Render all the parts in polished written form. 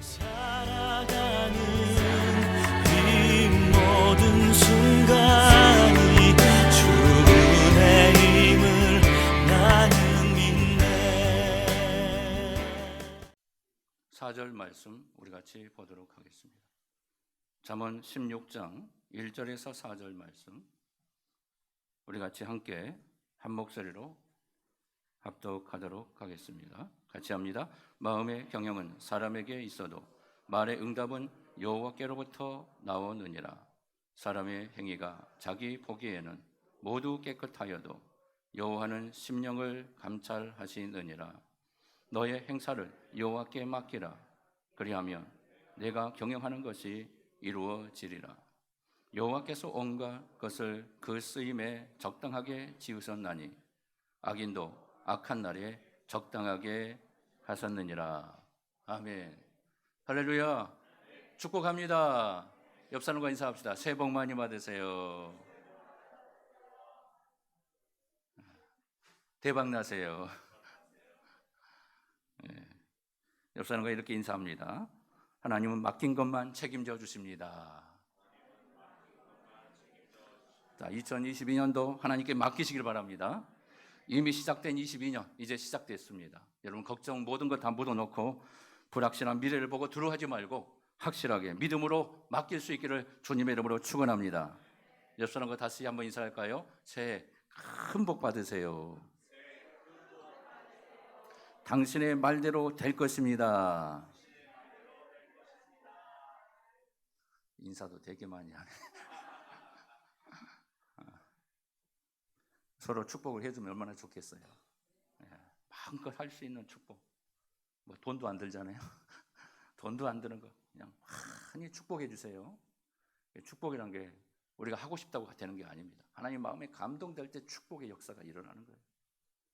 살아가는 이 모든 순간이 주의 힘을 나는 믿네. 4절 말씀 우리 같이 보도록 하겠습니다. 잠언 16장 1절에서 4절 말씀 우리 같이 함께 한 목소리로 합독하도록 하겠습니다. 같이 합니다. 마음의 경영은 사람에게 있어도 말의 응답은 여호와께로부터 나오느니라. 사람의 행위가 자기 보기에는 모두 깨끗하여도 여호와는 심령을 감찰하시느니라. 너의 행사를 여호와께 맡기라. 그리하면 내가 경영하는 것이 이루어지리라. 여호와께서 온갖 것을 그 쓰임에 적당하게 지으셨나니 악인도 악한 날에 적당하게 하셨느니라. 아멘. 할렐루야. 축복합니다. 옆 사람과 인사합시다. 새해 복 많이 받으세요. 대박 나세요. 옆 사람과 이렇게 인사합니다. 하나님은 맡긴 것만 책임져 주십니다. 자, 2022년도 하나님께 맡기시길 바랍니다. 이미 시작된 22년 이제 시작됐습니다. 여러분 걱정 모든 것 다 묻어놓고 불확실한 미래를 보고 두려워하지 말고 확실하게 믿음으로 맡길 수 있기를 주님의 이름으로 축원합니다. 옆 사람과 다시 한번 인사할까요? 새해 큰 복 받으세요. 당신의 말대로 될 것입니다. 인사도 되게 많이 하네. 서로 축복을 해주면 얼마나 좋겠어요. 마음껏 할 수 있는 축복. 뭐 돈도 안 들잖아요. 돈도 안 드는 거 그냥 많이 축복해 주세요. 축복이란 게 우리가 하고 싶다고 되는 게 아닙니다. 하나님 마음에 감동될 때 축복의 역사가 일어나는 거예요.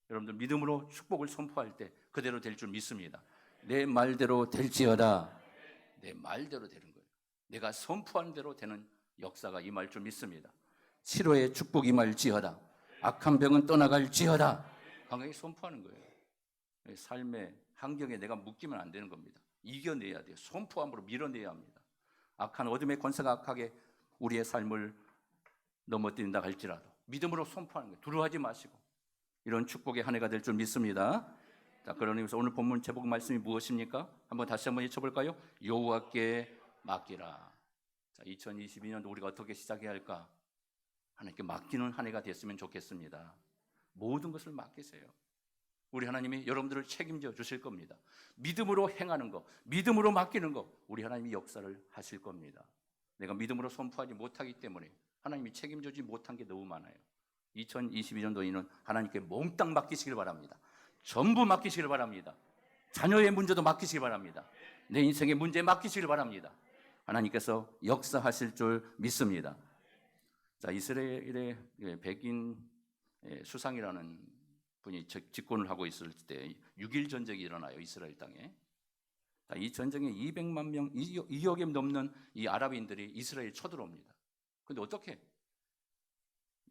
여러분들 믿음으로 축복을 선포할 때 그대로 될 줄 믿습니다. 내 말대로 될지어다. 내 말대로 되는 거예요. 내가 선포한 대로 되는 역사가 임할 줄 믿습니다. 치료의 축복이 임할지어다. 악한 병은 떠나갈지어다. 강하게 선포하는 거예요. 삶의 환경에 내가 묶이면 안 되는 겁니다. 이겨내야 돼요. 선포함으로 밀어내야 합니다. 악한 어둠의 권세가 악하게 우리의 삶을 넘어뜨린다 할지라도 믿음으로 선포하는 거예요. 두려워하지 마시고 이런 축복의 한 해가 될 줄 믿습니다. 자, 그러니 오늘 본문 제목 말씀이 무엇입니까? 한번 다시 한번 외쳐볼까요? 여호와께 맡기라. 자, 2022년도 우리가 어떻게 시작해야 할까? 하나님께 맡기는 한 해가 됐으면 좋겠습니다. 모든 것을 맡기세요. 우리 하나님이 여러분들을 책임져 주실 겁니다. 믿음으로 행하는 거, 믿음으로 맡기는 거, 우리 하나님이 역사를 하실 겁니다. 내가 믿음으로 선포하지 못하기 때문에 하나님이 책임져 주지 못한 게 너무 많아요. 2022년도에는 하나님께 몽땅 맡기시길 바랍니다. 전부 맡기시길 바랍니다. 자녀의 문제도 맡기시길 바랍니다. 내 인생의 문제 맡기시길 바랍니다. 하나님께서 역사하실 줄 믿습니다. 자, 이스라엘의 백인 수상이라는 분이 집권을 하고 있을 때 6.1 전쟁이 일어나요. 이스라엘 땅에. 자, 이 전쟁에 200만 명, 2억이 넘는 이 아랍인들이 이스라엘 쳐들어옵니다. 그런데 어떻게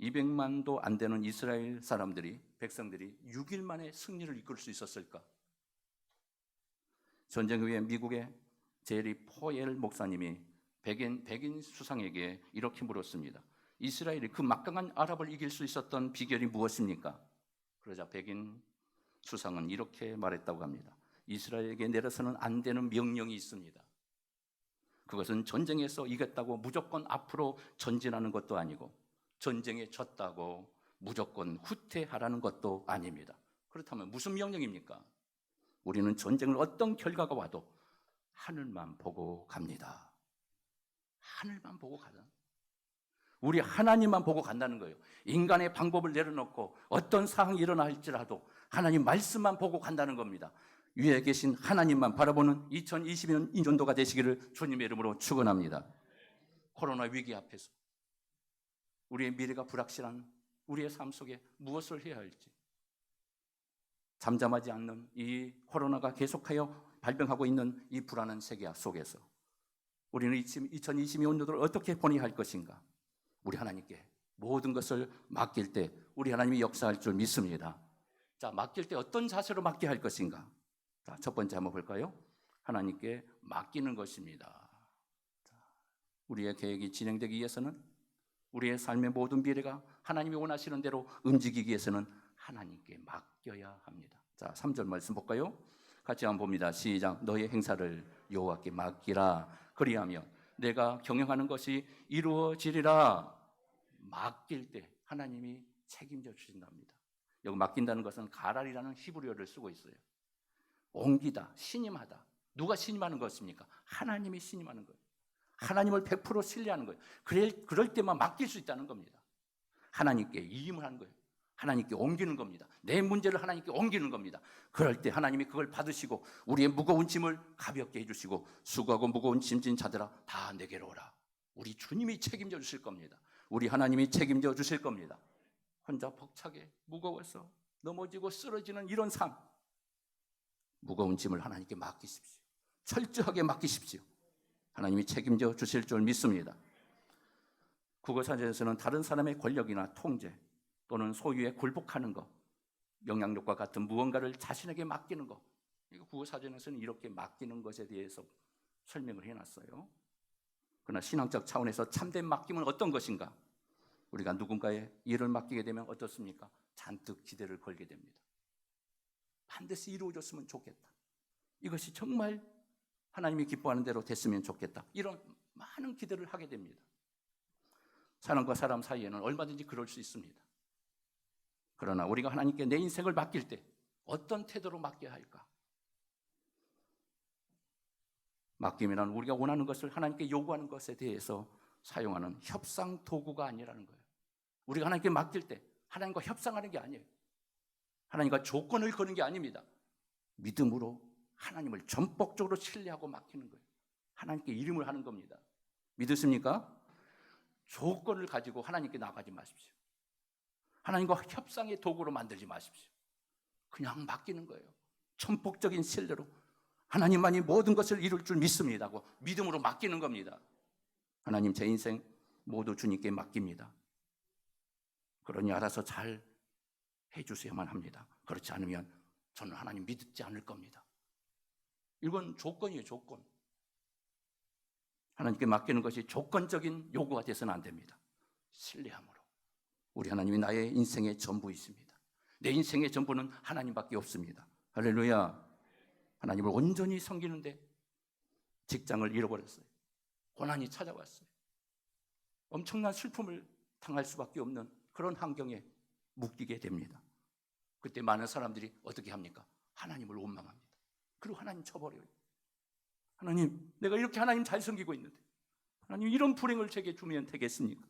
200만도 안 되는 이스라엘 사람들이, 백성들이 6일 만에 승리를 이끌 수 있었을까? 전쟁 후에 미국의 제리 포엘 목사님이 백인 수상에게 이렇게 물었습니다. 이스라엘이 그 막강한 아랍을 이길 수 있었던 비결이 무엇입니까? 그러자 백인 수상은 이렇게 말했다고 합니다. 이스라엘에게 내려서는 안 되는 명령이 있습니다. 그것은 전쟁에서 이겼다고 무조건 앞으로 전진하는 것도 아니고 전쟁에 졌다고 무조건 후퇴하라는 것도 아닙니다. 그렇다면 무슨 명령입니까? 우리는 전쟁을 어떤 결과가 와도 하늘만 보고 갑니다. 하늘만 보고 가자. 우리 하나님만 보고 간다는 거예요. 인간의 방법을 내려놓고 어떤 상황이 일어나 할지라도 하나님 말씀만 보고 간다는 겁니다. 위에 계신 하나님만 바라보는 2022년도가 되시기를 주님의 이름으로 축원합니다. 코로나 위기 앞에서 우리의 미래가 불확실한 우리의 삶 속에 무엇을 해야 할지, 잠잠하지 않는 이 코로나가 계속하여 발병하고 있는 이 불안한 세계 속에서 우리는 2022년도를 어떻게 보내야 할 것인가? 우리 하나님께 모든 것을 맡길 때 우리 하나님이 역사할 줄 믿습니다. 자, 맡길 때 어떤 자세로 맡겨야 할 것인가? 자, 첫 번째 한번 볼까요? 하나님께 맡기는 것입니다. 우리의 계획이 진행되기 위해서는, 우리의 삶의 모든 미래가 하나님이 원하시는 대로 움직이기 위해서는 하나님께 맡겨야 합니다. 자, 3절 말씀 볼까요? 같이 한번 봅니다. 시작. 너의 행사를 여호와께 맡기라. 그리하면 내가 경영하는 것이 이루어지리라. 맡길 때 하나님이 책임져 주신답니다. 여기 맡긴다는 것은 가랄이라는 히브리어를 쓰고 있어요. 옮기다, 신임하다. 누가 신임하는 것입니까? 하나님이 신임하는 거예요. 하나님을 100% 신뢰하는 거예요. 그럴 때만 맡길 수 있다는 겁니다. 하나님께 이임을 하는 거예요. 하나님께 옮기는 겁니다. 내 문제를 하나님께 옮기는 겁니다. 그럴 때 하나님이 그걸 받으시고 우리의 무거운 짐을 가볍게 해주시고 수고하고 무거운 짐진 자들아 다 내게로 오라. 우리 주님이 책임져 주실 겁니다. 우리 하나님이 책임져 주실 겁니다. 혼자 벅차게 무거워서 넘어지고 쓰러지는 이런 삶, 무거운 짐을 하나님께 맡기십시오. 철저하게 맡기십시오. 하나님이 책임져 주실 줄 믿습니다. 국어사전에서는 다른 사람의 권력이나 통제 또는 소유에 굴복하는 것, 영향력과 같은 무언가를 자신에게 맡기는 것, 이거 국어사전에서는 이렇게 맡기는 것에 대해서 설명을 해놨어요. 그러나 신앙적 차원에서 참된 맡김은 어떤 것인가? 우리가 누군가의 일을 맡기게 되면 어떻습니까? 잔뜩 기대를 걸게 됩니다. 반드시 이루어졌으면 좋겠다. 이것이 정말 하나님이 기뻐하는 대로 됐으면 좋겠다. 이런 많은 기대를 하게 됩니다. 사람과 사람 사이에는 얼마든지 그럴 수 있습니다. 그러나 우리가 하나님께 내 인생을 맡길 때 어떤 태도로 맡겨야 할까? 맡김이란 우리가 원하는 것을 하나님께 요구하는 것에 대해서 사용하는 협상 도구가 아니라는 거예요. 우리가 하나님께 맡길 때 하나님과 협상하는 게 아니에요. 하나님과 조건을 거는 게 아닙니다. 믿음으로 하나님을 전폭적으로 신뢰하고 맡기는 거예요. 하나님께 이름을 하는 겁니다. 믿으십니까? 조건을 가지고 하나님께 나가지 마십시오. 하나님과 협상의 도구로 만들지 마십시오. 그냥 맡기는 거예요. 전폭적인 신뢰로 하나님만이 모든 것을 이룰 줄 믿습니다고 믿음으로 맡기는 겁니다. 하나님, 제 인생 모두 주님께 맡깁니다. 그러니 알아서 잘 해주셔야만 합니다. 그렇지 않으면 저는 하나님 믿지 않을 겁니다. 이건 조건이에요, 조건. 하나님께 맡기는 것이 조건적인 요구가 돼서는 안 됩니다. 신뢰함으로. 우리 하나님이 나의 인생의 전부이십니다. 내 인생의 전부는 하나님밖에 없습니다. 할렐루야. 하나님을 온전히 섬기는데 직장을 잃어버렸어요. 고난이 찾아왔어요. 엄청난 슬픔을 당할 수밖에 없는 그런 환경에 묶이게 됩니다. 그때 많은 사람들이 어떻게 합니까? 하나님을 원망합니다. 그리고 하나님 쳐버려요. 하나님, 내가 이렇게 하나님 잘 섬기고 있는데 하나님 이런 불행을 제게 주면 되겠습니까?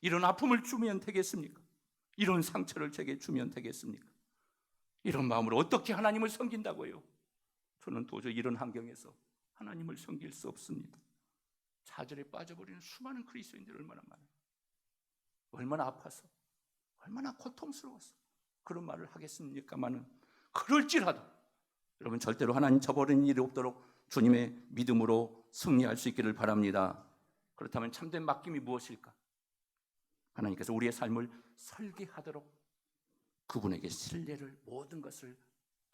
이런 아픔을 주면 되겠습니까? 이런 상처를 제게 주면 되겠습니까? 이런 마음으로 어떻게 하나님을 섬긴다고요? 저는 도저히 이런 환경에서 하나님을 섬길 수 없습니다. 좌절에 빠져버리는 수많은 그리스도인들이 얼마나 많아요. 얼마나 아파서, 얼마나 고통스러워서 그런 말을 하겠습니까마는, 그럴지라도 여러분 절대로 하나님 저버리는 일이 없도록 주님의 믿음으로 승리할 수 있기를 바랍니다. 그렇다면 참된 맡김이 무엇일까? 하나님께서 우리의 삶을 설계하도록 그분에게 신뢰를, 모든 것을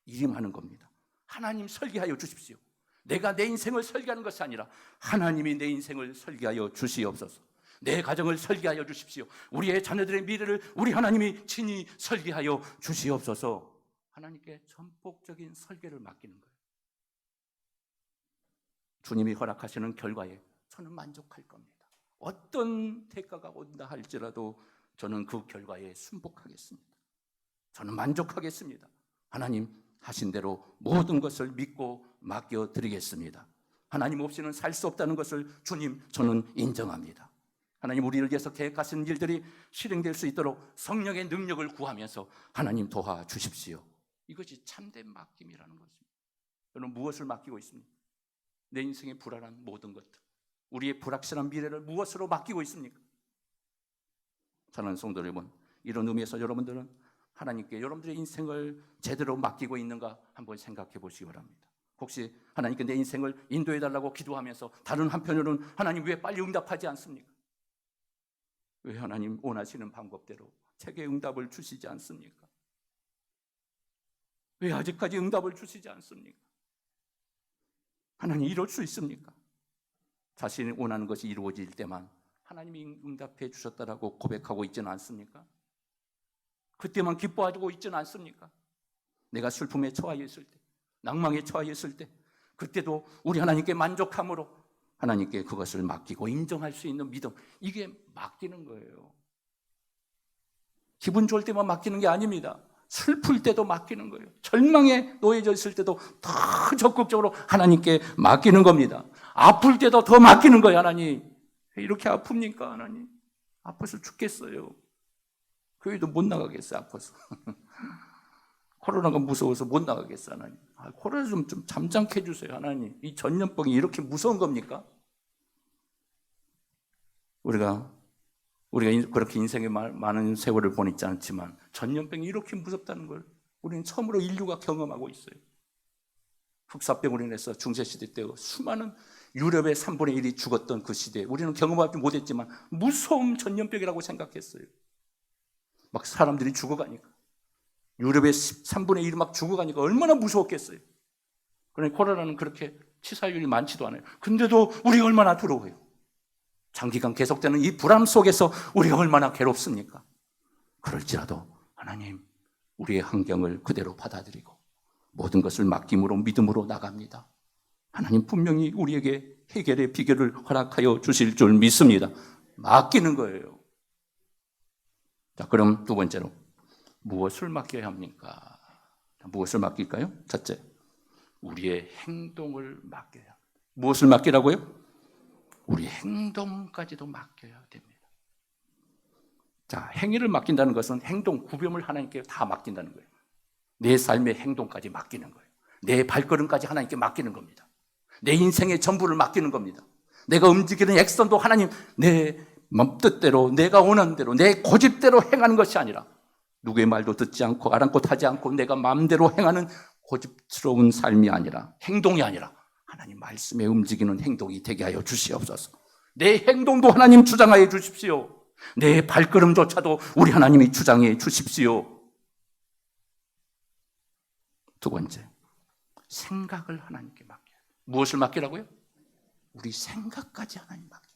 이임하는 겁니다. 하나님 설계하여 주십시오. 내가 내 인생을 설계하는 것이 아니라 하나님이 내 인생을 설계하여 주시옵소서. 내 가정을 설계하여 주십시오. 우리의 자녀들의 미래를 우리 하나님이 친히 설계하여 주시옵소서. 하나님께 전폭적인 설계를 맡기는 거예요. 주님이 허락하시는 결과에 저는 만족할 겁니다. 어떤 대가가 온다 할지라도 저는 그 결과에 순복하겠습니다. 저는 만족하겠습니다. 하나님 하신 대로 모든 것을 믿고 맡겨드리겠습니다. 하나님 없이는 살 수 없다는 것을 주님, 저는 인정합니다. 하나님, 우리를 위해서 계획하시는 일들이 실행될 수 있도록 성령의 능력을 구하면서 하나님 도와주십시오. 이것이 참된 맡김이라는 것입니다. 여러분, 무엇을 맡기고 있습니까? 내 인생의 불안한 모든 것들, 우리의 불확실한 미래를 무엇으로 맡기고 있습니까? 사랑하는 성도 여러분, 이런 의미에서 여러분들은 하나님께 여러분들의 인생을 제대로 맡기고 있는가 한번 생각해 보시기 바랍니다. 혹시 하나님께 내 인생을 인도해달라고 기도하면서 다른 한편으로는 하나님 왜 빨리 응답하지 않습니까? 왜 하나님 원하시는 방법대로 제게 응답을 주시지 않습니까? 왜 아직까지 응답을 주시지 않습니까? 하나님 이럴 수 있습니까? 자신이 원하는 것이 이루어질 때만 하나님이 응답해 주셨다라고 고백하고 있지는 않습니까? 그때만 기뻐하고 있지는 않습니까? 내가 슬픔에 처하여 있을 때, 낭망에 처하여 있을 때, 그때도 우리 하나님께 만족함으로 하나님께 그것을 맡기고 인정할 수 있는 믿음, 이게 맡기는 거예요. 기분 좋을 때만 맡기는 게 아닙니다. 슬플 때도 맡기는 거예요. 절망에 놓여져 있을 때도 더 적극적으로 하나님께 맡기는 겁니다. 아플 때도 더 맡기는 거예요. 하나님, 왜 이렇게 아픕니까? 하나님, 아파서 죽겠어요. 교회도 못 나가겠어요. 아파서. 코로나가 무서워서 못 나가겠어요. 하나님, 코로나 좀 잠잠케 해주세요. 하나님, 이 전염병이 이렇게 무서운 겁니까? 우리가 그렇게 인생에 많은 세월을 보냈지 않지만 전염병이 이렇게 무섭다는 걸 우리는 처음으로 인류가 경험하고 있어요. 흑사병으로 인해서 중세시대 때 수많은 유럽의 3분의 1이 죽었던 그 시대에 우리는 경험하지 못했지만 무서운 전염병이라고 생각했어요. 막 사람들이 죽어가니까, 유럽의 3분의 1이 막 죽어가니까 얼마나 무서웠겠어요. 그러니 코로나는 그렇게 치사율이 많지도 않아요. 근데도 우리가 얼마나 두려워요. 장기간 계속되는 이 불안 속에서 우리가 얼마나 괴롭습니까? 그럴지라도 하나님, 우리의 환경을 그대로 받아들이고 모든 것을 맡김으로 믿음으로 나갑니다. 하나님 분명히 우리에게 해결의 비결을 허락하여 주실 줄 믿습니다. 맡기는 거예요. 자, 그럼 두 번째로 무엇을 맡겨야 합니까? 무엇을 맡길까요? 첫째, 우리의 행동을 맡겨야 합니다. 무엇을 맡기라고요? 우리 행동까지도 맡겨야 됩니다. 자, 행위를 맡긴다는 것은 행동, 구별을 하나님께 다 맡긴다는 거예요. 내 삶의 행동까지 맡기는 거예요. 내 발걸음까지 하나님께 맡기는 겁니다. 내 인생의 전부를 맡기는 겁니다. 내가 움직이는 액션도 하나님, 내 뜻대로, 내가 원하는 대로, 내 고집대로 행하는 것이 아니라 누구의 말도 듣지 않고 아랑곳하지 않고 내가 마음대로 행하는 고집스러운 삶이 아니라, 행동이 아니라 하나님 말씀에 움직이는 행동이 되게 하여 주시옵소서. 내 행동도 하나님 주장하여 주십시오. 내 발걸음조차도 우리 하나님이 주장해 주십시오. 두 번째, 생각을 하나님께 맡겨요. 무엇을 맡기라고요? 우리 생각까지 하나님 맡겨요.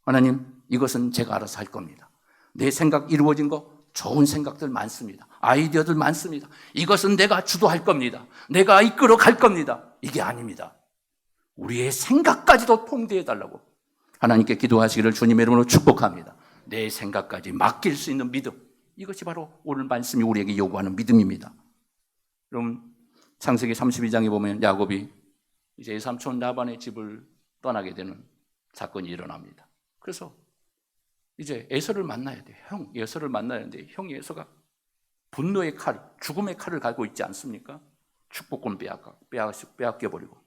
하나님, 이것은 제가 알아서 할 겁니다. 내 생각 이루어진 거 좋은 생각들 많습니다. 아이디어들 많습니다. 이것은 내가 주도할 겁니다. 내가 이끌어 갈 겁니다. 이게 아닙니다. 우리의 생각까지도 통제해달라고 하나님께 기도하시기를 주님의 이름으로 축복합니다. 내 생각까지 맡길 수 있는 믿음, 이것이 바로 오늘 말씀이 우리에게 요구하는 믿음입니다. 그럼 창세기 32장에 보면 야곱이 이제 외삼촌 라반의 집을 떠나게 되는 사건이 일어납니다. 그래서 이제 에서를 만나야 돼. 형 에서를 만나야 하는데 형 에서가 분노의 칼, 죽음의 칼을 가지고 있지 않습니까? 축복권 빼앗겨버리고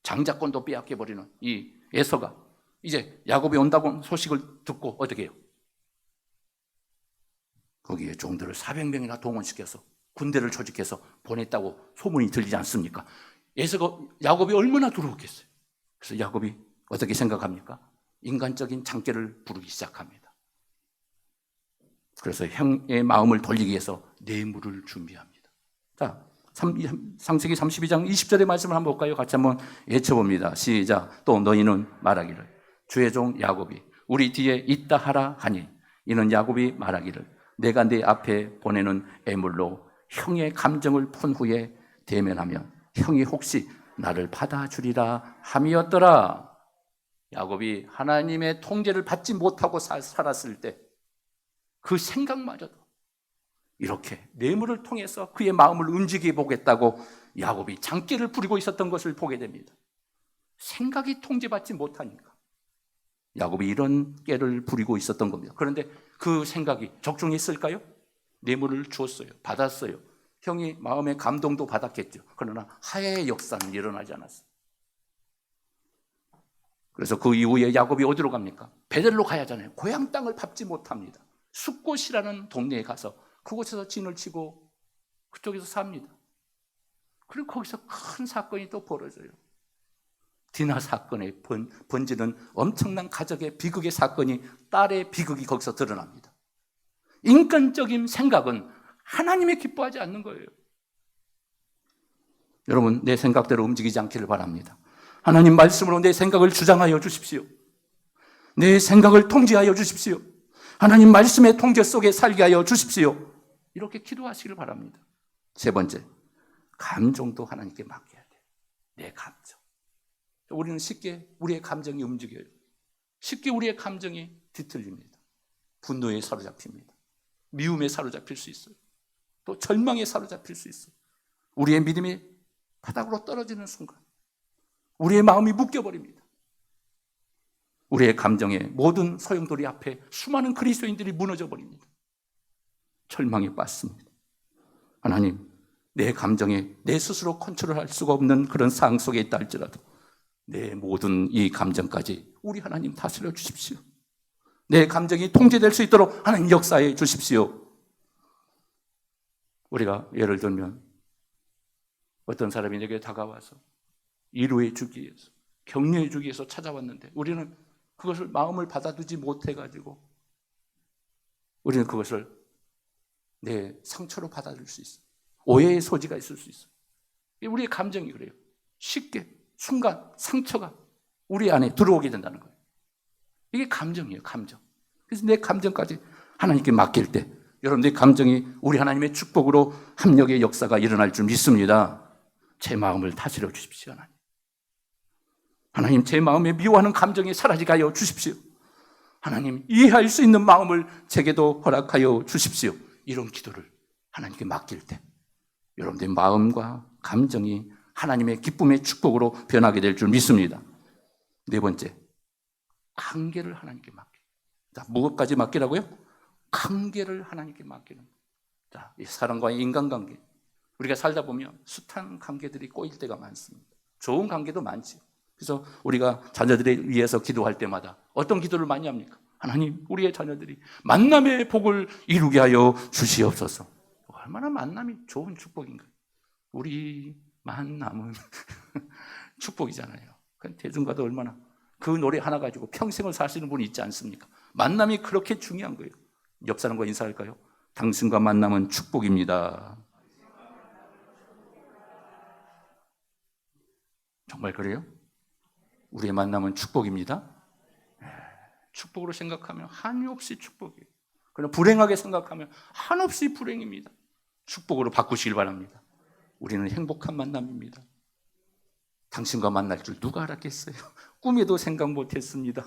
장자권도 빼앗겨버리는 이 에서가 이제 야곱이 온다고 소식을 듣고 어떻게 해요? 거기에 종들을 400명이나 동원시켜서 군대를 조직해서 보냈다고 소문이 들리지 않습니까? 야곱이 얼마나 두려웠겠어요. 그래서 야곱이 어떻게 생각합니까? 인간적인 장깨를 부르기 시작합니다. 그래서 형의 마음을 돌리기 위해서 뇌물을 준비합니다. 자, 창세기 32장 20절의 말씀을 한번 볼까요? 같이 한번 외쳐봅니다. 시작. 또 너희는 말하기를 주의 종 야곱이 우리 뒤에 있다 하라 하니 이는 야곱이 말하기를 내가 네 앞에 보내는 애물로 형의 감정을 푼 후에 대면하면 형이 혹시 나를 받아주리라 함이었더라. 야곱이 하나님의 통제를 받지 못하고 살았을 때 그 생각마저도 이렇게 뇌물을 통해서 그의 마음을 움직여 보겠다고 야곱이 장기를 부리고 있었던 것을 보게 됩니다. 생각이 통제받지 못하니까 야곱이 이런 깨를 부리고 있었던 겁니다. 그런데 그 생각이 적중했을까요? 뇌물을 주었어요. 받았어요. 형이 마음의 감동도 받았겠죠. 그러나 하야의 역사는 일어나지 않았어요. 그래서 그 이후에 야곱이 어디로 갑니까? 베델로 가야 하잖아요. 고향 땅을 밟지 못합니다. 숫곳이라는 동네에 가서 그곳에서 진을 치고 그쪽에서 삽니다. 그리고 거기서 큰 사건이 또 벌어져요. 디나 사건에 번지는 엄청난 가족의 비극의 사건이, 딸의 비극이 거기서 드러납니다. 인간적인 생각은 하나님이 기뻐하지 않는 거예요. 여러분, 내 생각대로 움직이지 않기를 바랍니다. 하나님 말씀으로 내 생각을 주장하여 주십시오. 내 생각을 통제하여 주십시오. 하나님 말씀의 통제 속에 살게 하여 주십시오. 이렇게 기도하시길 바랍니다. 세 번째, 감정도 하나님께 맡겨야 돼요. 내 감정. 우리는 쉽게 우리의 감정이 움직여요. 쉽게 우리의 감정이 뒤틀립니다. 분노에 사로잡힙니다. 미움에 사로잡힐 수 있어요. 또 절망에 사로잡힐 수 있어요. 우리의 믿음이 바닥으로 떨어지는 순간 우리의 마음이 묶여버립니다. 우리의 감정의 모든 소용돌이 앞에 수많은 그리스도인들이 무너져 버립니다. 절망에 빠졌습니다. 하나님, 내 감정에 내 스스로 컨트롤할 수가 없는 그런 상황 속에 있다 할지라도 내 모든 이 감정까지 우리 하나님 다스려 주십시오. 내 감정이 통제될 수 있도록 하나님 역사해 주십시오. 우리가 예를 들면 어떤 사람이 내게 다가와서 위로해 주기 위해서, 격려해 주기 위해서 찾아왔는데 우리는 그것을 마음을 받아두지 못해가지고 우리는 그것을 내 상처로 받아들일 수 있어요. 오해의 소지가 있을 수 있어요. 우리의 감정이 그래요. 쉽게 순간 상처가 우리 안에 들어오게 된다는 거예요. 이게 감정이에요. 감정. 그래서 내 감정까지 하나님께 맡길 때 여러분, 내 감정이 우리 하나님의 축복으로 합력의 역사가 일어날 줄 믿습니다. 제 마음을 다스려 주십시오. 하나님. 하나님, 제 마음에 미워하는 감정이 사라지게 하여 주십시오. 하나님, 이해할 수 있는 마음을 제게도 허락하여 주십시오. 이런 기도를 하나님께 맡길 때 여러분들의 마음과 감정이 하나님의 기쁨의 축복으로 변하게 될 줄 믿습니다. 네 번째, 관계를 하나님께 맡기는. 자, 무엇까지 맡기라고요? 관계를 하나님께 맡기는. 자, 이 사람과의 인간관계. 우리가 살다 보면 숱한 관계들이 꼬일 때가 많습니다. 좋은 관계도 많지. 그래서 우리가 자녀들을 위해서 기도할 때마다 어떤 기도를 많이 합니까? 하나님, 우리의 자녀들이 만남의 복을 이루게 하여 주시옵소서. 얼마나 만남이 좋은 축복인가요? 우리 만남은 축복이잖아요. 대중가도 얼마나 그 노래 하나 가지고 평생을 사시는 분이 있지 않습니까? 만남이 그렇게 중요한 거예요. 옆 사람과 인사할까요? 당신과 만남은 축복입니다. 정말 그래요? 우리의 만남은 축복입니다. 축복으로 생각하면 한없이 축복이에요. 그러나 불행하게 생각하면 한없이 불행입니다. 축복으로 바꾸시길 바랍니다. 우리는 행복한 만남입니다. 당신과 만날 줄 누가 알았겠어요? 꿈에도 생각 못했습니다.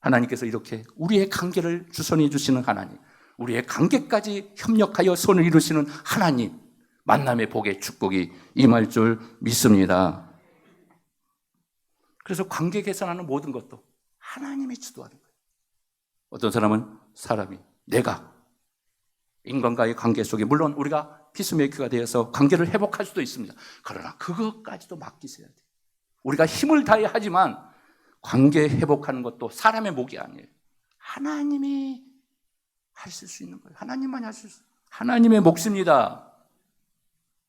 하나님께서 이렇게 우리의 관계를 주선해 주시는 하나님, 우리의 관계까지 협력하여 손을 이루시는 하나님, 만남의 복의 축복이 임할 줄 믿습니다. 그래서 관계 개선하는 모든 것도 하나님이 주도하는 거예요. 어떤 사람은 사람이, 내가 인간과의 관계 속에 물론 우리가 피스메이커가 되어서 관계를 회복할 수도 있습니다. 그러나 그것까지도 맡기셔야 돼요. 우리가 힘을 다해 하지만 관계 회복하는 것도 사람의 몫이 아니에요. 하나님이 하실 수 있는 거예요. 하나님만이 하실 수 있어요. 하나님의 몫입니다.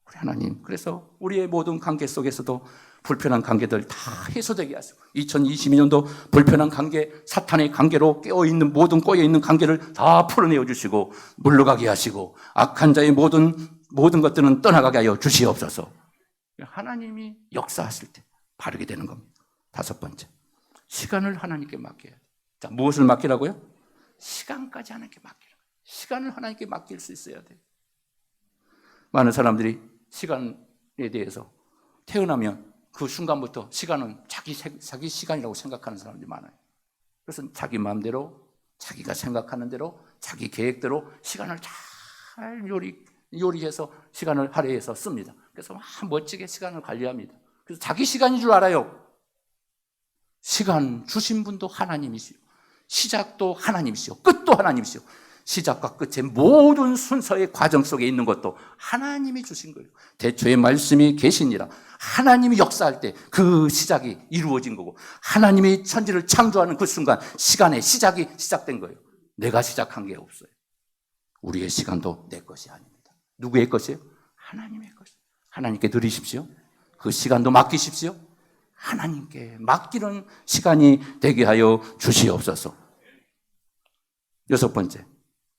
우리 하나님, 그래서 우리의 모든 관계 속에서도 불편한 관계들 다 해소되게 하시고 2022년도 불편한 관계, 사탄의 관계로 깨어있는 모든 꼬여있는 관계를 다 풀어내어 주시고 물러가게 하시고 악한 자의 모든 것들은 떠나가게 하여 주시옵소서. 하나님이 역사하실 때 바르게 되는 겁니다. 다섯 번째, 시간을 하나님께 맡겨야 돼요. 자, 무엇을 맡기라고요? 시간까지 하나님께 맡기라. 시간을 하나님께 맡길 수 있어야 돼요. 많은 사람들이 시간에 대해서 태어나면 그 순간부터 시간은 자기 시간이라고 생각하는 사람들이 많아요. 그래서 자기 마음대로, 자기가 생각하는 대로, 자기 계획대로 시간을 잘 요리해서 시간을 할애해서 씁니다. 그래서 멋지게 시간을 관리합니다. 그래서 자기 시간인 줄 알아요. 시간 주신 분도 하나님이시오. 시작도 하나님이시오. 끝도 하나님이시오. 시작과 끝의 모든 순서의 과정 속에 있는 것도 하나님이 주신 거예요. 대초에 말씀이 계시니라. 하나님이 역사할 때 그 시작이 이루어진 거고 하나님이 천지를 창조하는 그 순간 시간의 시작이 시작된 거예요. 내가 시작한 게 없어요. 우리의 시간도 내 것이 아닙니다. 누구의 것이에요? 하나님의 것이에요. 하나님께 드리십시오. 그 시간도 맡기십시오. 하나님께 맡기는 시간이 되게 하여 주시옵소서. 여섯 번째,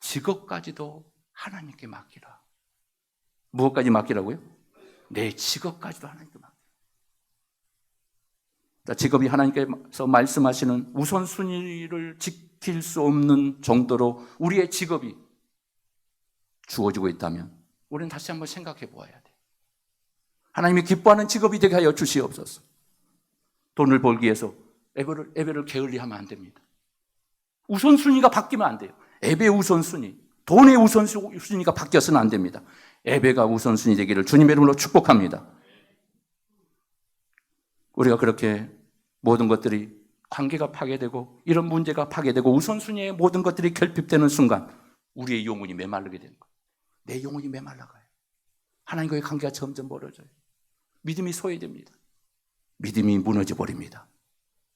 직업까지도 하나님께 맡기라. 무엇까지 맡기라고요? 내 직업까지도 하나님께 맡겨요. 자, 직업이 하나님께서 말씀하시는 우선순위를 지킬 수 없는 정도로 우리의 직업이 주어지고 있다면 우리는 다시 한번 생각해 보아야 돼요. 하나님이 기뻐하는 직업이 되게 하여 주시옵소서. 돈을 벌기 위해서 예배를 게을리하면 안 됩니다. 우선순위가 바뀌면 안 돼요. 예배의 우선순위, 돈의 우선순위가 바뀌어서는 안 됩니다. 예배가 우선순위 되기를 주님의 이름으로 축복합니다. 우리가 그렇게 모든 것들이 관계가 파괴되고 이런 문제가 파괴되고 우선순위의 모든 것들이 결핍되는 순간 우리의 영혼이 메말르게 되는 거예요. 내 영혼이 메말라가요. 하나님과의 관계가 점점 멀어져요. 믿음이 소외됩니다. 믿음이 무너져 버립니다.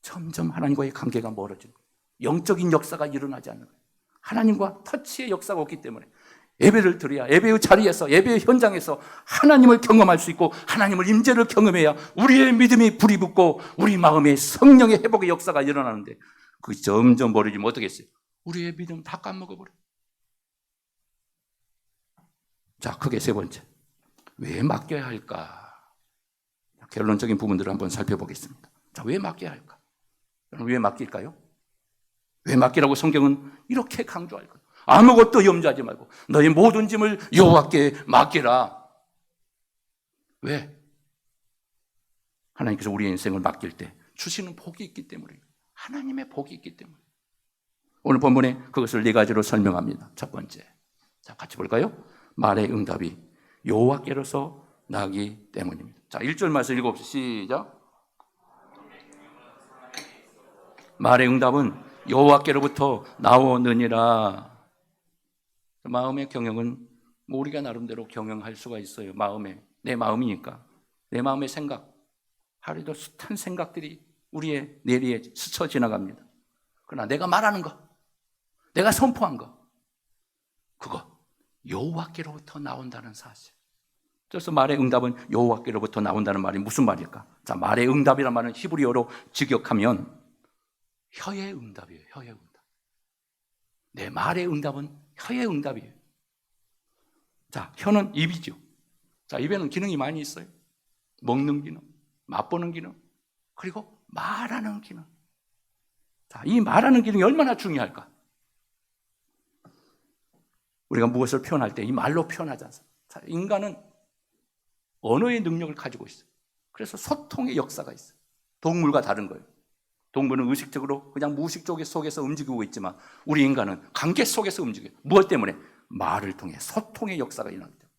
점점 하나님과의 관계가 멀어지고 영적인 역사가 일어나지 않는 거예요. 하나님과 터치의 역사가 없기 때문에 예배를 드려야 예배의 자리에서 예배의 현장에서 하나님을 경험할 수 있고 하나님을 임재를 경험해야 우리의 믿음이 불이 붙고 우리 마음에 성령의 회복의 역사가 일어나는데 그게 점점 멀어지면 어떻게 했어요? 우리의 믿음 다 까먹어버려요. 자, 크게 세 번째, 왜 맡겨야 할까? 결론적인 부분들을 한번 살펴보겠습니다. 자, 왜 맡겨야 할까? 왜 맡길까요? 왜 맡기라고 성경은 이렇게 강조할 거예요. 아무것도 염려하지 말고 너의 모든 짐을 여호와께 맡기라. 왜? 하나님께서 우리의 인생을 맡길 때 주시는 복이 있기 때문에, 하나님의 복이 있기 때문에. 오늘 본문에 그것을 네 가지로 설명합니다. 첫 번째, 자, 같이 볼까요? 말의 응답이 여호와께로서 나기 때문입니다. 자, 1절 말씀 읽어봅시다. 시작. 말의 응답은 여호와께로부터 나오느니라. 마음의 경영은 우리가 나름대로 경영할 수가 있어요. 내 마음이니까. 내 마음의 생각, 하루에도 숱한 생각들이 우리의 뇌리에 스쳐 지나갑니다. 그러나 내가 말하는 거, 내가 선포한 거, 그거 여호와께로부터 나온다는 사실. 그래서 말의 응답은 여호와께로부터 나온다는 말이 무슨 말일까? 자, 말의 응답이란 말은 히브리어로 직역하면 혀의 응답이에요. 혀의 응답. 내 말의 응답은 혀의 응답이에요. 자, 혀는 입이죠. 자, 입에는 기능이 많이 있어요. 먹는 기능, 맛보는 기능, 그리고 말하는 기능. 자, 이 말하는 기능이 얼마나 중요할까? 우리가 무엇을 표현할 때 이 말로 표현하지 않습니까? 자, 인간은 언어의 능력을 가지고 있어요. 그래서 소통의 역사가 있어요. 동물과 다른 거예요. 동물은 의식적으로 그냥 무의식 속에서 움직이고 있지만 우리 인간은 관계 속에서 움직여요. 무엇 때문에? 말을 통해 소통의 역사가 일어나기 때문에.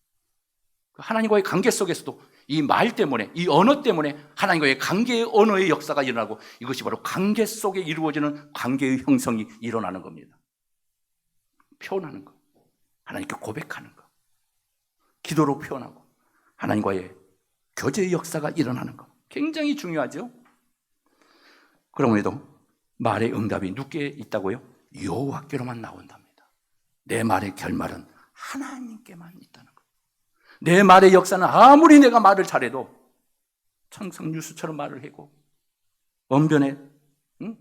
하나님과의 관계 속에서도 이 말 때문에, 이 언어 때문에 하나님과의 관계의 언어의 역사가 일어나고 이것이 바로 관계 속에 이루어지는 관계의 형성이 일어나는 겁니다. 표현하는 거, 하나님께 고백하는 거, 기도로 표현하고 하나님과의 교제의 역사가 일어나는 거 굉장히 중요하죠. 그럼에도 말의 응답이 누구께 있다고요? 여호와께로만 나온답니다. 내 말의 결말은 하나님께만 있다는 거예요. 내 말의 역사는 아무리 내가 말을 잘해도 청성유수처럼 말을 하고 언변에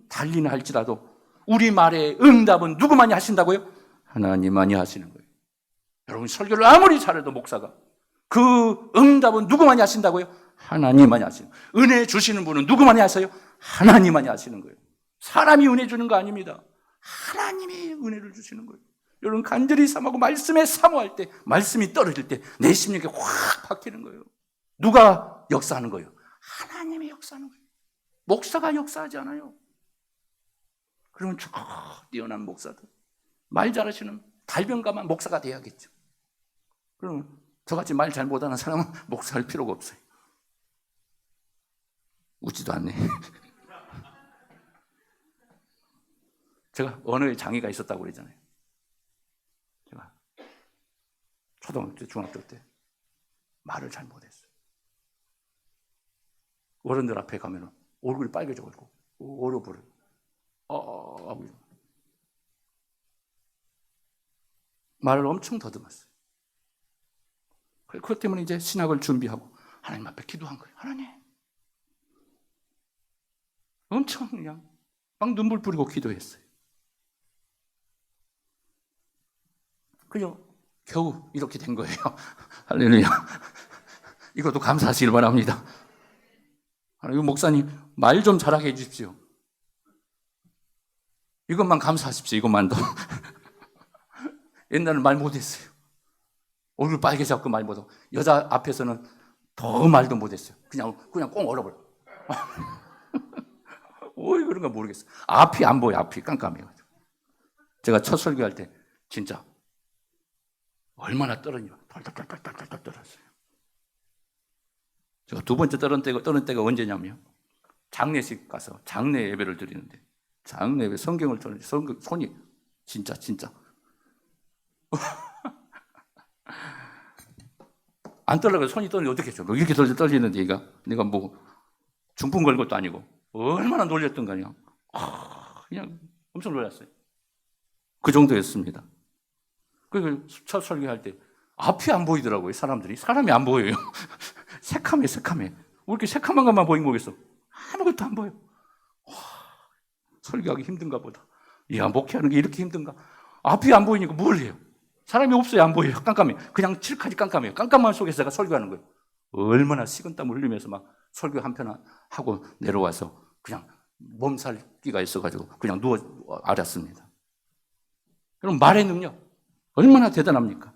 달리나 할지라도 우리 말의 응답은 누구만이 하신다고요? 하나님만이 하시는 거예요. 여러분, 설교를 아무리 잘해도 목사가 그 응답은 누구만이 하신다고요? 하나님만이 하시는 거예요. 은혜 주시는 분은 누구만이 하세요? 하나님만이 하시는 거예요. 사람이 은혜 주는 거 아닙니다. 하나님이 은혜를 주시는 거예요. 여러분, 간절히 삼하고 말씀에 사모할 때, 말씀이 떨어질 때 내 심령에 확 박히는 거예요. 누가 역사하는 거예요? 하나님이 역사하는 거예요. 목사가 역사하지 않아요. 그러면 저 뛰어난 목사들, 말 잘하시는 달변가만 목사가 돼야겠죠. 그러면 저같이 말 잘 못하는 사람은 목사할 필요가 없어요. 웃지도 않네. 제가 언어에 장애가 있었다고 그러잖아요. 제가 초등학교 때, 중학교 때 말을 잘 못했어요. 어른들 앞에 가면 얼굴이 빨개져가지고 어려버려요. 말을 엄청 더듬었어요. 그것 때문에 이제 신학을 준비하고 하나님 앞에 기도한 거예요. 하나님, 엄청 그냥 막 눈물 뿌리고 기도했어요. 그냥 겨우 이렇게 된 거예요. 할렐루야. 이것도 감사하시길 바랍니다. 하나님, 목사님 말 좀 잘하게 해주십시오. 이것만 감사하십시오. 이것만도. 옛날에는 말 못했어요. 얼굴 빨개졌고 말 못하고, 여자 앞에서는 더 말도 못했어요. 그냥 꽁 얼어버려. 왜 그런가 모르겠어요. 앞이 안 보여. 앞이 깜깜해가지고. 제가 첫 설교할 때 진짜 얼마나 떨었냐. 덜덜덜덜덜 떨었어요. 제가 두 번째 떨은 때가 언제냐면, 장례식 가서 장례 예배를 드리는데, 장례 예배 성경을 들었는데 손이 진짜 안 떨려고 손이 떨리는데 어떻게 했죠? 이렇게 떨리는데 내가 뭐 중풍 걸은 것도 아니고 얼마나 놀렸던 거냐. 그냥 엄청 놀랐어요. 그 정도였습니다. 그리고 첫 설교할 때 앞이 안 보이더라고요. 사람이 안 보여요. 새카매. 왜 이렇게 새카만 것만 보인 거겠어? 아무것도 안 보여. 설교하기 힘든가 보다. 야, 목회하는 게 이렇게 힘든가? 앞이 안 보이니까 뭘 해요? 사람이 없어요. 안 보여요. 깜깜해요. 그냥 칠까지 깜깜해요. 깜깜한 속에서 제가 설교하는 거예요. 얼마나 식은땀을 흘리면서 막 설교 한 편 하고 내려와서 그냥 몸살기가 있어가지고 그냥 누워 알았습니다. 여러분, 말의 능력 얼마나 대단합니까?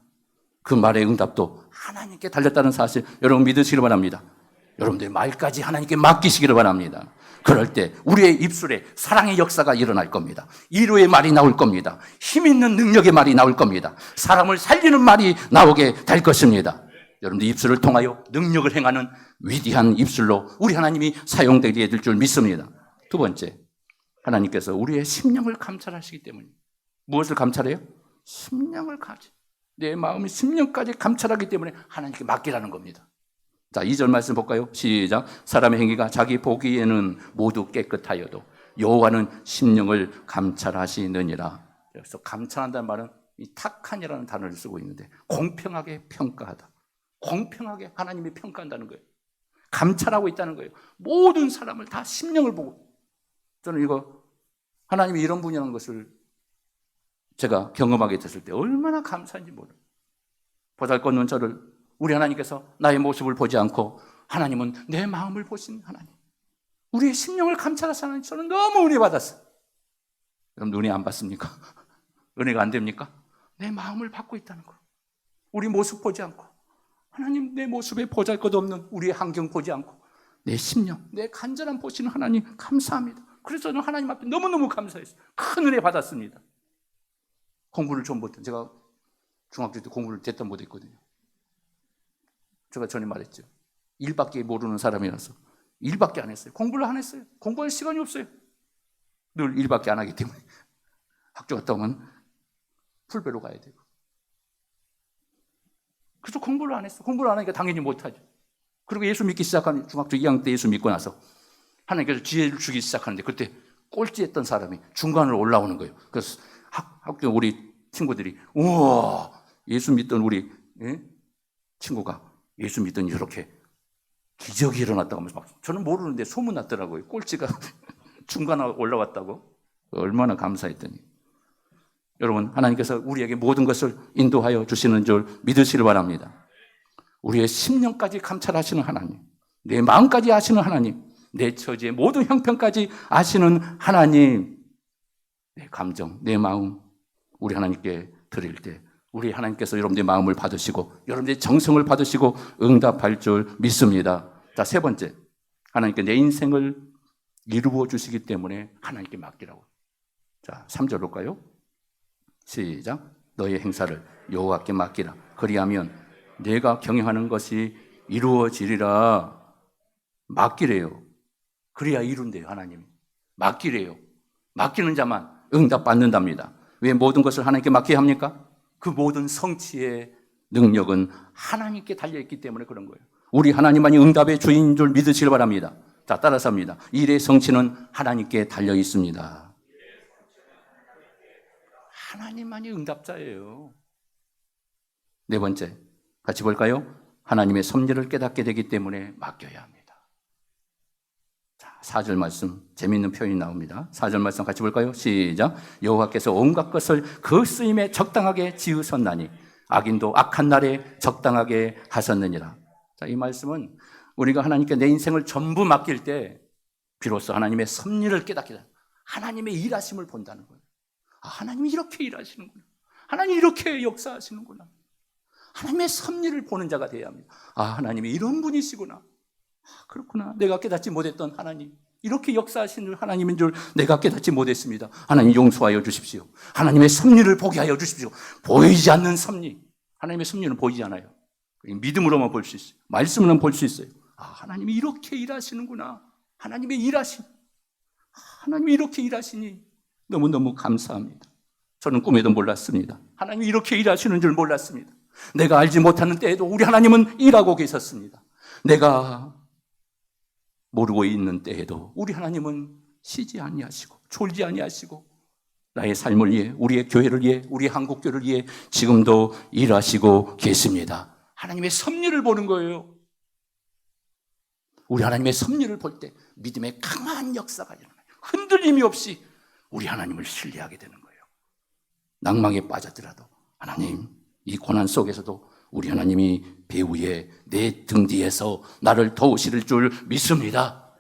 그 말의 응답도 하나님께 달렸다는 사실 여러분 믿으시길 바랍니다. 여러분들의 말까지 하나님께 맡기시기를 바랍니다. 그럴 때 우리의 입술에 사랑의 역사가 일어날 겁니다. 위로의 말이 나올 겁니다. 힘 있는 능력의 말이 나올 겁니다. 사람을 살리는 말이 나오게 될 것입니다. 여러분들 입술을 통하여 능력을 행하는 위대한 입술로 우리 하나님이 사용되게 될 줄 믿습니다. 두 번째, 하나님께서 우리의 심령을 감찰하시기 때문에. 무엇을 감찰해요? 심령을 감찰. 내 마음이 심령까지 감찰하기 때문에 하나님께 맡기라는 겁니다. 자, 2절 말씀 볼까요? 시작. 사람의 행위가 자기 보기에는 모두 깨끗하여도 여호와는 심령을 감찰하시느니라. 그래서 감찰한다는 말은 이 탁한이라는 단어를 쓰고 있는데, 공평하게 평가하다. 공평하게 하나님이 평가한다는 거예요. 감찰하고 있다는 거예요. 모든 사람을 다 심령을 보고. 저는 이거 하나님이 이런 분이라는 것을 제가 경험하게 됐을 때 얼마나 감사한지 몰라요. 보잘것없는 저를 우리 하나님께서 나의 모습을 보지 않고 하나님은 내 마음을 보신 하나님, 우리의 심령을 감찰하시는 하나님, 저는 너무 은혜 받았어요. 여러분, 은혜 안 받습니까? 은혜가 안 됩니까? 내 마음을 받고 있다는 거. 우리 모습 보지 않고, 하나님 내 모습에 보잘것없는 우리의 환경 보지 않고 내 심령, 내 간절함 보시는 하나님 감사합니다. 그래서 저는 하나님 앞에 너무너무 감사했어요. 큰 은혜 받았습니다. 공부를 좀 못해. 제가 중학교 때 공부를 됐다 못했거든요. 제가 전에 말했죠. 일밖에 모르는 사람이라서 일밖에 안 했어요. 공부를 안 했어요. 공부할 시간이 없어요. 늘 일밖에 안 하기 때문에. 학교 갔다 오면 풀배로 가야 되고. 그래서 공부를 안 했어. 공부를 안 하니까 당연히 못하죠. 그리고 예수 믿기 시작한 중학교 2학년 때 예수 믿고 나서 하나님께서 지혜를 주기 시작하는데, 그때 꼴찌했던 사람이 중간으로 올라오는 거예요. 그래서 학교 우리 친구들이, 우와, 예수 믿던 우리 친구가 예수 믿더니 이렇게 기적이 일어났다고 하면서 막, 저는 모르는데 소문났더라고요. 꼴찌가 중간에 올라왔다고. 얼마나 감사했더니. 여러분, 하나님께서 우리에게 모든 것을 인도하여 주시는 줄 믿으시길 바랍니다. 우리의 심령까지 감찰하시는 하나님, 내 마음까지 아시는 하나님, 내 처지의 모든 형편까지 아시는 하나님, 내 감정, 내 마음 우리 하나님께 드릴 때 우리 하나님께서 여러분들의 마음을 받으시고 여러분들의 정성을 받으시고 응답할 줄 믿습니다. 자, 세 번째, 하나님께 내 인생을 이루어 주시기 때문에 하나님께 맡기라고. 자, 3절 볼까요? 시작. 너의 행사를 여호와께 맡기라. 그리하면 내가 경영하는 것이 이루어지리라. 맡기래요. 그래야 이룬대요. 하나님이 맡기래요. 맡기는 자만 응답 받는답니다. 왜 모든 것을 하나님께 맡겨야 합니까? 그 모든 성취의 능력은 하나님께 달려있기 때문에 그런 거예요. 우리 하나님만이 응답의 주인인 줄 믿으시길 바랍니다. 자, 따라서 합니다. 일의 성취는 하나님께 달려있습니다. 하나님만이 응답자예요. 네 번째, 같이 볼까요? 하나님의 섭리를 깨닫게 되기 때문에 맡겨야 합니다. 자, 4절 말씀, 재미있는 표현이 나옵니다. 4절 말씀 같이 볼까요? 시작. 여호와께서 온갖 것을 그 쓰임에 적당하게 지으셨나니 악인도 악한 날에 적당하게 하셨느니라. 자, 이 말씀은 우리가 하나님께 내 인생을 전부 맡길 때 비로소 하나님의 섭리를 깨닫게 되는, 하나님의 일하심을 본다는 거예요. 아, 하나님이 이렇게 일하시는구나. 하나님이 이렇게 역사하시는구나. 하나님의 섭리를 보는 자가 되어야 합니다. 아, 하나님이 이런 분이시구나. 아, 그렇구나. 내가 깨닫지 못했던 하나님, 이렇게 역사하시는 하나님인 줄 내가 깨닫지 못했습니다. 하나님 용서하여 주십시오. 하나님의 섭리를 보게 하여 주십시오. 보이지 않는 섭리, 하나님의 섭리는 보이지 않아요. 믿음으로만 볼 수 있어요. 말씀으로만 볼 수 있어요. 아, 하나님이 이렇게 일하시는구나. 하나님의 일하심, 하나님이 이렇게 일하시니 너무너무 감사합니다. 저는 꿈에도 몰랐습니다. 하나님이 이렇게 일하시는 줄 몰랐습니다. 내가 알지 못하는 때에도 우리 하나님은 일하고 계셨습니다. 내가 모르고 있는 때에도 우리 하나님은 쉬지 아니하시고 졸지 아니하시고 나의 삶을 위해, 우리의 교회를 위해, 우리 한국교회를 위해 지금도 일하시고 계십니다. 하나님의 섭리를 보는 거예요. 우리 하나님의 섭리를 볼 때 믿음의 강한 역사가 일어나요. 흔들림이 없이 우리 하나님을 신뢰하게 되는 거예요. 낭망에 빠졌더라도 하나님, 이 고난 속에서도 우리 하나님이 배후에 내 등 뒤에서 나를 도우실 줄 믿습니다.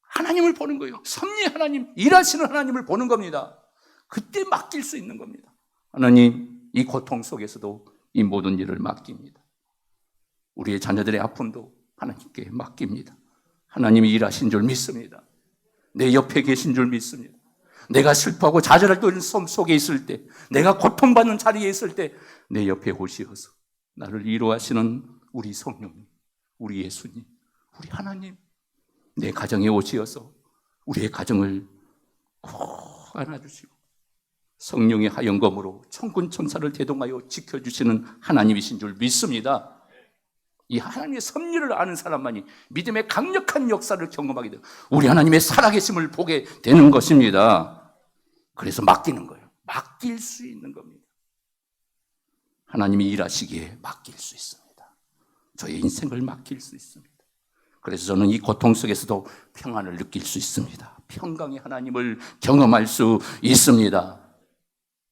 하나님을 보는 거예요. 섭리 하나님, 일하시는 하나님을 보는 겁니다. 그때 맡길 수 있는 겁니다. 하나님, 이 고통 속에서도 이 모든 일을 맡깁니다. 우리의 자녀들의 아픔도 하나님께 맡깁니다. 하나님이 일하신 줄 믿습니다. 내 옆에 계신 줄 믿습니다. 내가 슬퍼하고 좌절할 때 삶 속에 있을 때, 내가 고통받는 자리에 있을 때 내 옆에 오시어서 나를 위로하시는 우리 성령님, 우리 예수님, 우리 하나님, 내 가정에 오시어서 우리의 가정을 꼭 안아주시고 성령의 하영검으로 천군 천사를 대동하여 지켜주시는 하나님이신 줄 믿습니다. 이 하나님의 섭리를 아는 사람만이 믿음의 강력한 역사를 경험하게 되고 우리 하나님의 살아계심을 보게 되는 것입니다. 그래서 맡기는 거예요. 맡길 수 있는 겁니다. 하나님이 일하시기에 맡길 수 있습니다. 저의 인생을 맡길 수 있습니다. 그래서 저는 이 고통 속에서도 평안을 느낄 수 있습니다. 평강의 하나님을 경험할 수 있습니다.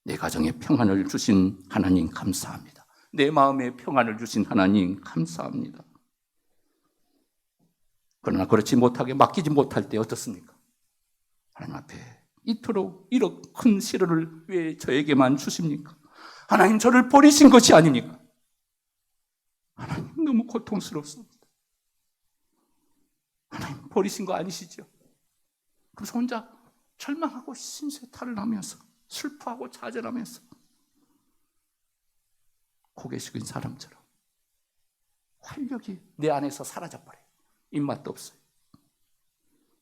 내 가정에 평안을 주신 하나님 감사합니다. 내 마음에 평안을 주신 하나님 감사합니다. 그러나 그렇지 못하게 맡기지 못할 때 어떻습니까? 하나님 앞에 이토록 이런 큰 시련을 왜 저에게만 주십니까? 하나님, 저를 버리신 것이 아닙니까? 하나님, 너무 고통스럽습니다. 하나님, 버리신 거 아니시죠? 그래서 혼자 절망하고 신세탈을 하면서 슬퍼하고 좌절하면서 고개 숙인 사람처럼 활력이 내 안에서 사라져버려요. 입맛도 없어요.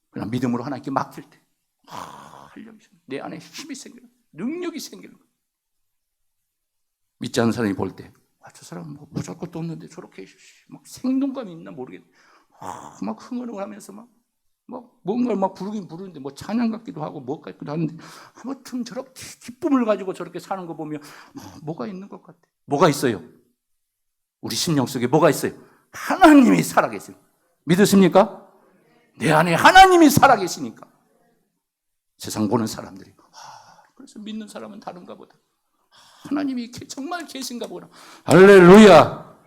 그러나 믿음으로 하나님께 맡길 때 활력이 생겨요. 내 안에 힘이 생겨요. 능력이 생기는 거예요. 믿지 않는 사람이 볼 때 저 사람은 뭐 부잘 것도 없는데 저렇게 막 생동감이 있나 모르겠네. 막 흥얼흥얼하면서 막 뭔가를 막 부르긴 부르는데 뭐 찬양 같기도 하고 뭐 같기도 하는데 아무튼 저렇게 기쁨을 가지고 저렇게 사는 거 보면 뭐가 있는 것 같아. 뭐가 있어요? 우리 심령 속에 뭐가 있어요? 하나님이 살아계세요. 믿으십니까? 내 안에 하나님이 살아계시니까 세상 보는 사람들이 그래서 믿는 사람은 다른가 보다. 하나님이 정말 계신가 보다. 할렐루야.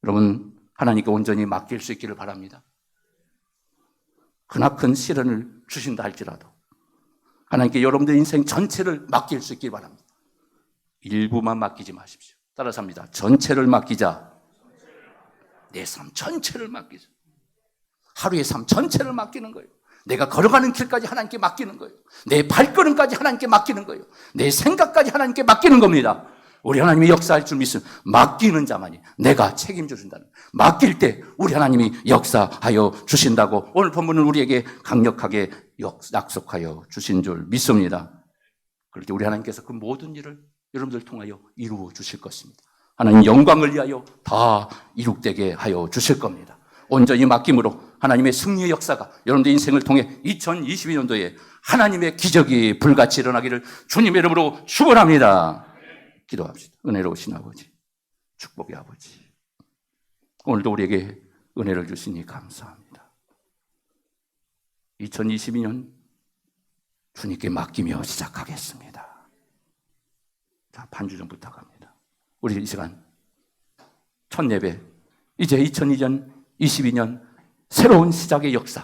여러분, 하나님께 온전히 맡길 수 있기를 바랍니다. 크나큰 시련을 주신다 할지라도 하나님께 여러분들 인생 전체를 맡길 수 있기를 바랍니다. 일부만 맡기지 마십시오. 따라서 합니다. 전체를 맡기자. 내 삶 전체를 맡기자. 하루의 삶 전체를 맡기는 거예요. 내가 걸어가는 길까지 하나님께 맡기는 거예요. 내 발걸음까지 하나님께 맡기는 거예요. 내 생각까지 하나님께 맡기는 겁니다. 우리 하나님이 역사할 줄 믿으면 맡기는 자만이 내가 책임져 준다는, 맡길 때 우리 하나님이 역사하여 주신다고 오늘 본문은 우리에게 강력하게 약속하여 주신 줄 믿습니다. 그럴 때 우리 하나님께서 그 모든 일을 여러분들 통하여 이루어 주실 것입니다. 하나님 영광을 위하여 다 이룩되게 하여 주실 겁니다. 온전히 맡김으로 하나님의 승리의 역사가 여러분들 인생을 통해 2022년도에 하나님의 기적이 불같이 일어나기를 주님의 이름으로 축원합니다. 기도합시다. 은혜로우신 아버지, 축복의 아버지, 오늘도 우리에게 은혜를 주시니 감사합니다. 2022년 주님께 맡기며 시작하겠습니다. 자, 반주 좀 부탁합니다. 우리 이 시간 첫 예배 이제 2002년, 22년 새로운 시작의 역사,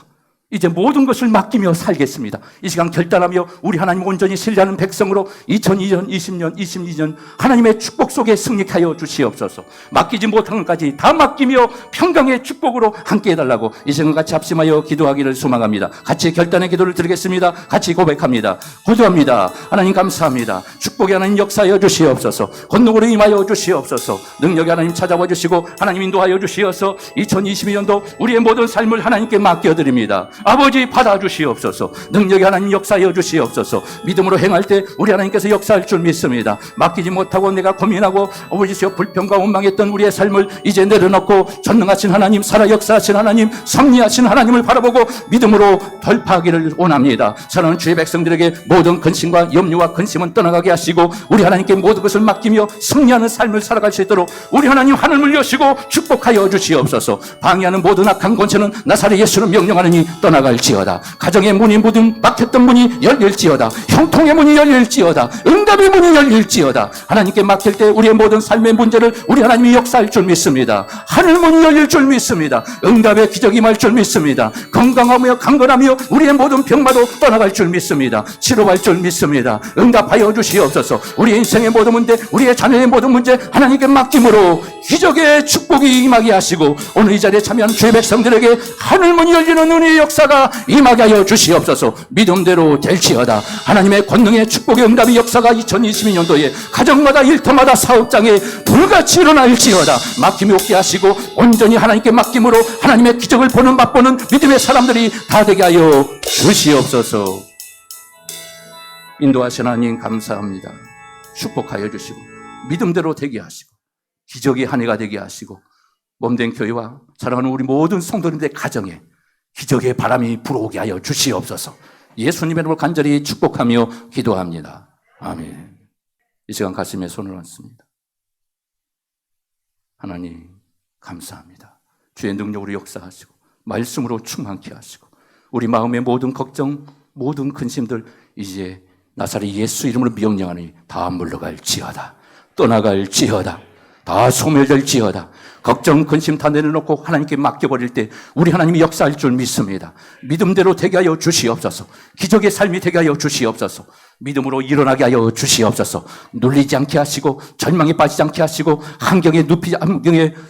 이제 모든 것을 맡기며 살겠습니다. 이 시간 결단하며 우리 하나님 온전히 신뢰하는 백성으로 2002년, 20년, 22년 하나님의 축복 속에 승리하여 주시옵소서. 맡기지 못한 것까지 다 맡기며 평강의 축복으로 함께 해달라고 이 시간 같이 합심하여 기도하기를 소망합니다. 같이 결단의 기도를 드리겠습니다. 같이 고백합니다. 기도합니다. 하나님 감사합니다. 축복의 하나님 역사하여 주시옵소서. 권능으로 임하여 주시옵소서. 능력의 하나님 찾아와 주시고 하나님 인도하여 주시어서 2022년도 우리의 모든 삶을 하나님께 맡겨드립니다. 아버지 받아주시옵소서. 능력의 하나님 역사하여 주시옵소서. 믿음으로 행할 때 우리 하나님께서 역사할 줄 믿습니다. 맡기지 못하고 내가 고민하고 아버지시여 불평과 원망했던 우리의 삶을 이제 내려놓고 전능하신 하나님, 살아 역사하신 하나님, 섭리하신 하나님을 바라보고 믿음으로 돌파하기를 원합니다. 사랑하는 주의 백성들에게 모든 근심과 염려와 근심은 떠나가게 하시고 우리 하나님께 모든 것을 맡기며 승리하는 삶을 살아갈 수 있도록 우리 하나님 하늘을 여시고 축복하여 주시옵소서. 방해하는 모든 악한 권세는 나사렛 예수를 명령하느니 떠나갈지어다. 가정의 문이 모든 막혔던 문이 열릴지어다. 형통의 문이 열릴지어다. 응답의 문이 열릴지어다. 하나님께 맡길 때 우리의 모든 삶의 문제를 우리 하나님이 역사할 줄 믿습니다. 하늘 문이 열릴 줄 믿습니다. 응답의 기적이 말 줄 믿습니다. 건강하며 강건하며 우리의 모든 병마도 떠나갈 줄 믿습니다. 치료할 줄 믿습니다. 응답하여 주시옵소서. 우리 인생의 모든 문제, 우리의 자녀의 모든 문제 하나님께 맡김으로 기적의 축복이 임하게 하시고 오늘 이 자리에 참여한 주의 백성들에게 하늘 문이 열리는 은혜의 역사가 임하게 하여 주시옵소서. 믿음대로 될지어다. 하나님의 권능의 축복의 응답의 역사가 2022년도에 가정마다 일터마다 사업장에 불같이 일어날지어다. 맡김이 없게 하시고 온전히 하나님께 맡김으로 하나님의 기적을 보는 맛보는 믿음의 사람들이 다 되게 하여 주시옵소서. 인도하신 하나님 감사합니다. 축복하여 주시고 믿음대로 되게 하시고 기적의 한 해가 되게 하시고 몸된 교회와 사랑하는 우리 모든 성도님들의 가정에 기적의 바람이 불어오게 하여 주시옵소서. 예수님의 이름으로 간절히 축복하며 기도합니다. 아멘. 이 시간 가슴에 손을 얹습니다. 하나님 감사합니다. 주의 능력으로 역사하시고 말씀으로 충만케 하시고 우리 마음의 모든 걱정, 모든 근심들 이제 나사렛 예수 이름으로 명령하니 다 물러갈지어다. 떠나갈지어다. 다 소멸될지어다. 걱정, 근심 다 내려놓고 하나님께 맡겨버릴 때 우리 하나님이 역사할 줄 믿습니다. 믿음대로 되게 하여 주시옵소서. 기적의 삶이 되게 하여 주시옵소서. 믿음으로 일어나게 하여 주시옵소서. 눌리지 않게 하시고 절망에 빠지지 않게 하시고 환경에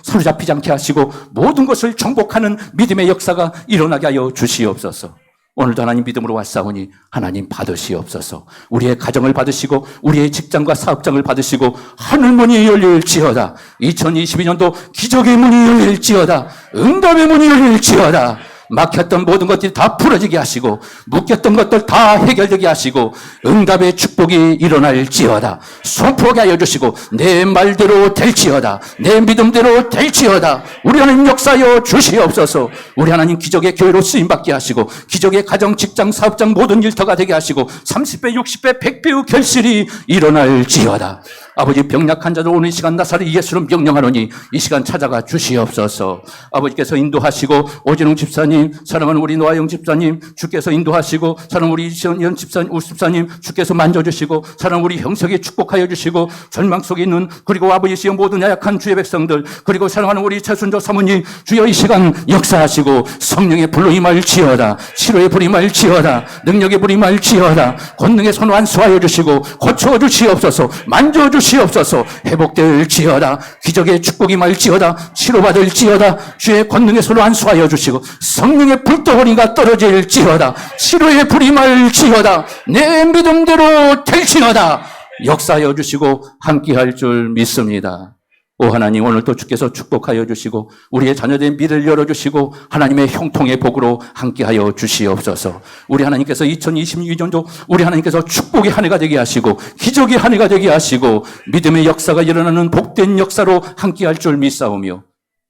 사로잡히지 않게 하시고 모든 것을 정복하는 믿음의 역사가 일어나게 하여 주시옵소서. 오늘도 하나님 믿음으로 왔사오니 하나님 받으시옵소서. 우리의 가정을 받으시고 우리의 직장과 사업장을 받으시고 하늘 문이 열릴지어다. 2022년도 기적의 문이 열릴지어다. 응답의 문이 열릴지어다. 막혔던 모든 것들이 다 풀어지게 하시고 묶였던 것들 다 해결되게 하시고 응답의 축복이 일어날지어다. 선포하게 하여 주시고 내 말대로 될지어다. 내 믿음대로 될지어다. 우리 하나님 역사하여 주시옵소서. 우리 하나님 기적의 교회로 쓰임받게 하시고 기적의 가정, 직장, 사업장 모든 일터가 되게 하시고 30배, 60배, 100배의 결실이 일어날지어다. 아버지 병약한 자들 오늘 이 시간 나사렛 예수를 명령하노니 이 시간 찾아가 주시옵소서. 아버지께서 인도하시고 오진웅 집사님, 사랑하는 우리 노아영 집사님 주께서 인도하시고 사랑하는 우리 이시연 집사님, 우 집사님 주께서 만져주시고 사랑하는 우리 형석이 축복하여 주시고 절망 속에 있는 그리고 아버지시여 모든 야약한 주의 백성들 그리고 사랑하는 우리 최순조 사모님 주여 이 시간 역사하시고 성령의 불로 임할지어다. 치료의 불이 임할지어다. 능력의 불이 임할지어다. 권능의 손 완수하여 주시고 고쳐주시옵소서. 만져주시옵소서. 회복될지어다. 기적의 축복이 임할지어다. 치료받을지어다. 주의 권능의 손 완수하여 주시고 성령의 불덩어리가 떨어질지어다. 치료의 불이 임할지어다. 내 믿음대로 될지어다. 역사하여 주시고 함께할 줄 믿습니다. 오 하나님 오늘도 주께서 축복하여 주시고 우리의 자녀된 미래를 열어주시고 하나님의 형통의 복으로 함께하여 주시옵소서. 우리 하나님께서 2022년도 우리 하나님께서 축복의 한 해가 되게 하시고 기적의 한 해가 되게 하시고 믿음의 역사가 일어나는 복된 역사로 함께할 줄 믿사오며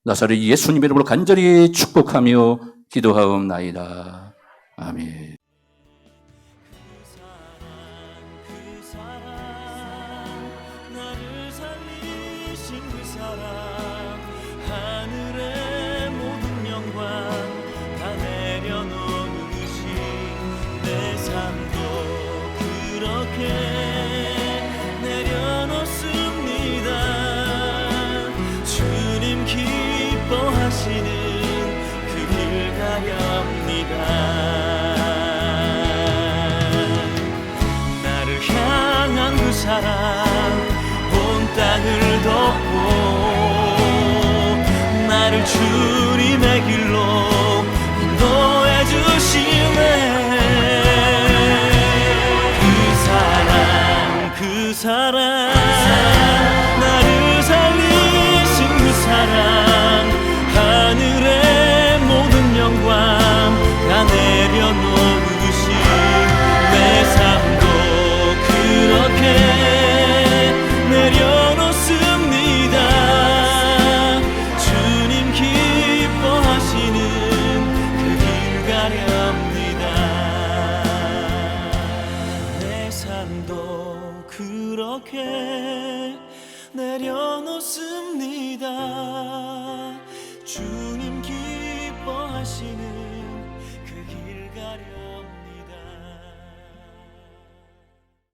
나사렛 예수님의 이름으로 간절히 축복하며 기도하옵나이다. 아멘. 하늘의 모든 영광 다 내려놓으신 내 삶도 그렇게 내려놓습니다. 주님 기뻐 사랑 나를 살리신 그 사랑 하늘의 모든 영광 다 내려놓으신 내 삶도 그렇게 내려놓습니다. 주님 기뻐하시는 그 길 가렵니다. 내 삶도 그렇게 내려놓습니다. 주님 기뻐하시는